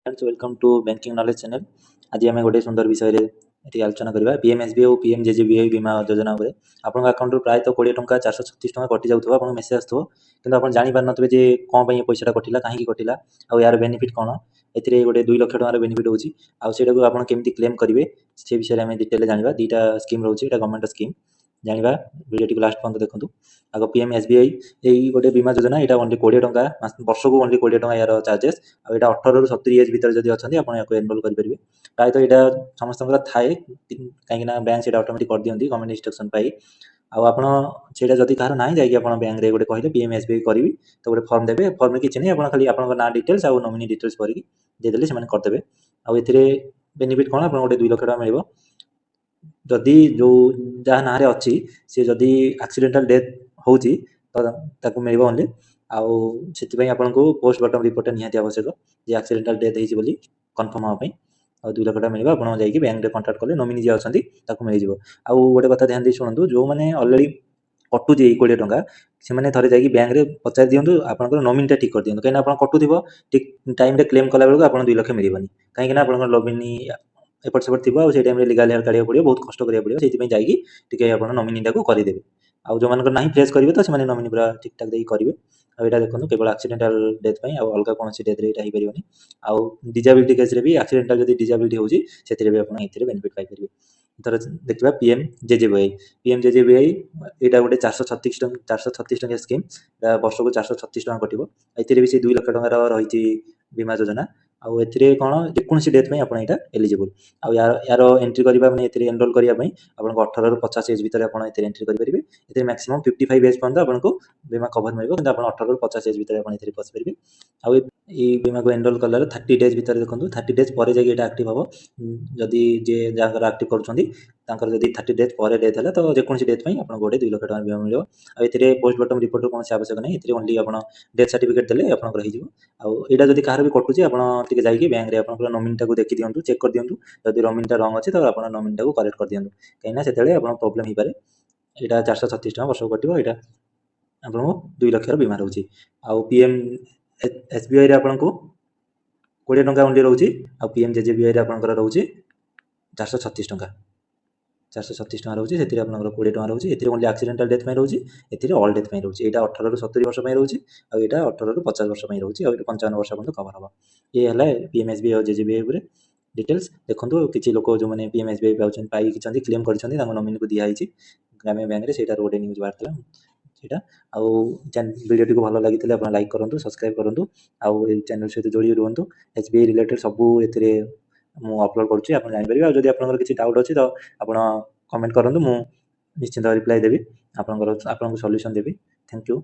Friends welcome to banking knowledge channel. आज आम गोटे सुंदर विषय ये आलोचना करवा पीएमएसबीआई और पीएमजेजेबीआई बीमा योजना उपर आपन अकाउंट 20 टंका 436 टंका कटि जाऊँ आप मेसेज आसो कि आप जापर नुवे कौन पैसा कटिला कहीं कटिला और यार बेनिफिट कौन ए गोटे 2 लाख टकर बेनिफिट होची आउ आप केमती क्लेम करेंगे से विषय में डिटेल जाना। दुईटा स्कीम रोचे गवर्नमेंट स्कीम जाना वीडियो टी लास्ट पर्यटन देखो। आग पीएमएसबीआई यही गोटे बीमा योजना यहाँ ओनली 20 टंका वर्ष को ओनली 20 टंका यार चार्जेस आ 18 ରୁ 70 एज भर जब अच्छा आप एनरोल करेंगे। प्रायतः यहाँ समस्त थाए कहीं बैंक से ऑटोमेटिक कर दिखती गवर्नमेंट इंस्ट्रक्शन पाई आपड़ा जदि कहार ना जाकि बैंक में गोटे कहले पीएमएसबीआई करी तो गोटे फर्म देवे फर्म में किसी नहीं आप खाली आप ना डिटेल्स और नॉमिनी डिटेल्स करके देदेले से करदेवे आए बेनिफिट कौन आप गोटे 2 लाख टका मिल जदि जो जहाँ ना अच्छी सी जदि एक्सीडेंटल डेथ होची तो मिल ओनली आउ से आपको पोस्टमार्टम रिपोर्ट निहाती आवश्यक जे एक्सीडेंटल डेथ होती कन्फर्म हाँपाई और 2 लाख टका मिल आप जाकि बैंक में कंटाक्ट कले नॉमिनी जी अच्छा मिल जाए। आउ गोटे कथा ध्यान दी शुणु जो मैंने अलरेडी कटुचे 20 टंका से थे जाकि बैंक में पचार दिंतु आप नॉमिनीटा ठीक कर दिखाँ कहीं कटुव ठीक टाइम क्लेम कला बेलू आप 2 लाख मिलनी कहीं आप नॉमिनी एपट सेपट थी और टाइम लीगल हेल्प काढ़ा पड़ो बहुत कष्ट करा पड़ो से जाकि आप नॉमिनीटा को करदेवे आउ जो ना फ्रेश करेंगे तो से नॉमिनी पूरा ठीक ठाक देकर करेंगे। यहाँ देखो केवल एक्सीडेंटल डेथ और अलग कौन डेथ यहाँ हो आउ डिजाबिलिटी केस भी एक्सीडेंटल जब डिजाबिलिटी होती से भी आप बेनिफिट पाइपर। तर देखा पीएमजेजेबीआई यहाँ गोटे 436 टंका स्कीम वर्ष को 436 टंका कटो ये भी से 2 लाख टकर रही बीमा योजना आउ ए कौन जेकोसी डेथ में आप एलिजिबल आउ यार एंट्री करवा मैंने एनरोल करने आपको 18 ରୁ 50 एज भर आप एंट्री करेंगे ये मैक्सिमम 55 एज पर्यटन आपको बीमा कवर मिले कि 18 ରୁ 50 एज भर आप पशि पारे आउ बीमा को एनरोल कलार 30 डेज भर देखो 30 डेज पर जाए एक्टिव हम जदि जे जहाँ एक्टिव कर जब 30 डेज पर डेथ है तो जेकोसी डेथ में आपको गोटे 2 लाख टका बीमा मिले आए पोस्टमार्टम रिपोर्ट कौन से आवश्यक नहीं ये ओनली आप डेथ सर्टिफिकेट देले आपंकर आईटा जब कहार भी कटुचे आप जाकि बैंक में आप नॉमिनीटा को देखी दिंतु चेक कर दिंतु जब नॉमिनीटा रंग अच्छे तो आप नॉमिनीटा को करेक्ट कर दिंतु कहीं से आप प्रोब्लेम हो पाए। यहाँ 436 टका वर्ष को कटो यहाँ आपको 2 लाख बीमा रोचे आउ पीएम एसबीआई आपको 20 टंका ओनली रोचे आ पीएमजेजेबीआई आपंकर रोचे 436 टंका 436 टका रोचे से 20 टंका रोचे ये ओनली एक्सीडेंटल डेथ में रोचे ये ऑल डेथ में रोचे यहाँ 18 ରୁ 70 वर्ष में रोचे और यहाँ 18 ରୁ 50 वर्ष में रोचे और 55 वर्ष पर्यटन कवर हम ये है पीएमएसबीआई और जेजेबीआई डिटेल्स देखो किसी लोक जो मैंने पीएमएसबीआई पाई क्लेम कर नॉमिनी को दिखाई ग्रामीण बैंक में से गोटे न्यूज बाहर ସେଇଟା ଆଉ ଭିଡ଼ିଓଟି ଭଲ ଲାଗିଥିଲେ ଆପଣ ଲାଇକ୍ କରନ୍ତୁ ସବସ୍କ୍ରାଇବ୍ କରନ୍ତୁ ଆଉ ଏ ଚ୍ୟାନେଲ୍ ସହିତ ଯୋଡ଼ି ରୁହନ୍ତୁ ଏସବିଆଇ ରିଲେଟେଡ୍ ସବୁ ଏଥିରେ ମୁଁ ଅପଲୋଡ଼ କରୁଛି ଆପଣ ଜାଣିପାରିବେ। ଆଉ ଯଦି ଆପଣଙ୍କର କିଛି ଡାଉଟ୍ ଅଛି ତ ଆପଣ କମେଣ୍ଟ କରନ୍ତୁ ମୁଁ ନିଶ୍ଚିନ୍ତ ରିପ୍ଲାଏ ଦେବି ଆପଣଙ୍କୁ ସଲ୍ୟୁସନ୍ ଦେବି। Thank you.